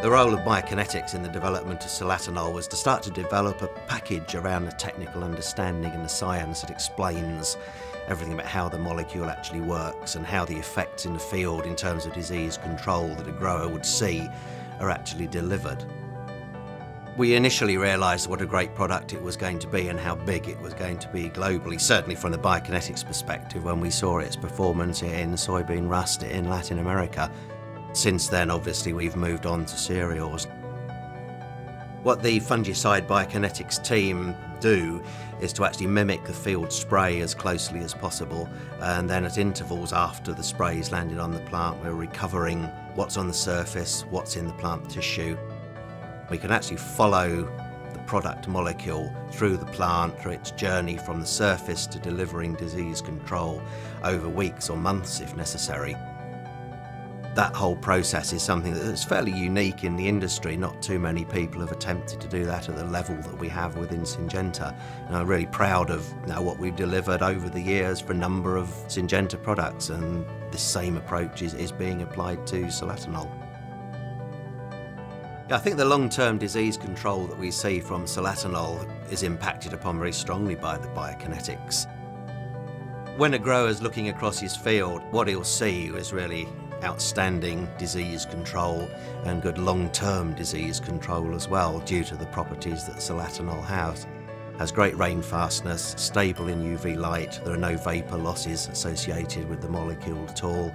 The role of biokinetics in the development of solatanol was to start to develop a package around the technical understanding and the science that explains everything about how the molecule actually works and how the effects in the field in terms of disease control that a grower would see are actually delivered. We initially realised what a great product it was going to be and how big it was going to be globally, certainly from the biokinetics perspective when we saw its performance in soybean rust in Latin America. Since then, obviously, we've moved on to cereals. What the fungicide biokinetics team do is to actually mimic the field spray as closely as possible, and then at intervals after the spray's landed on the plant, we're recovering what's on the surface, what's in the plant tissue. We can actually follow the product molecule through the plant, through its journey from the surface to delivering disease control over weeks or months if necessary. That whole process is something that's fairly unique in the industry. Not too many people have attempted to do that at the level that we have within Syngenta. And I'm really proud of what we've delivered over the years for a number of Syngenta products, and the same approach is being applied to solatanol. I think the long-term disease control that we see from solatanol is impacted upon very strongly by the biokinetics. When a grower's looking across his field, what he'll see is really outstanding disease control and good long-term disease control as well, due to the properties that solatanol has great rain fastness, stable in UV light, there are no vapour losses associated with the molecule at all.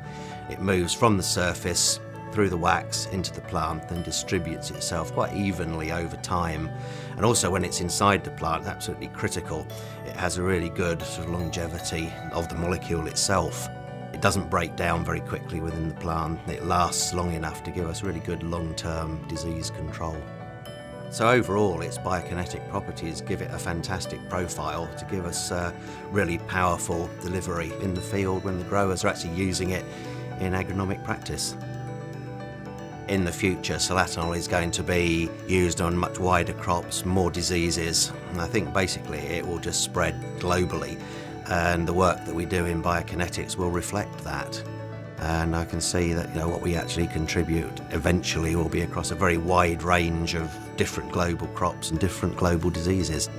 It moves from the surface through the wax into the plant and distributes itself quite evenly over time. And also when it's inside the plant, absolutely critical, it has a really good sort of longevity of the molecule itself. It doesn't break down very quickly within the plant. It lasts long enough to give us really good long-term disease control. So overall, its biokinetic properties give it a fantastic profile to give us really powerful delivery in the field when the growers are actually using it in agronomic practice. In the future, solatanol is going to be used on much wider crops, more diseases, and I think basically it will just spread globally. And the work that we do in biokinetics will reflect that. And I can see that what we actually contribute eventually will be across a very wide range of different global crops and different global diseases.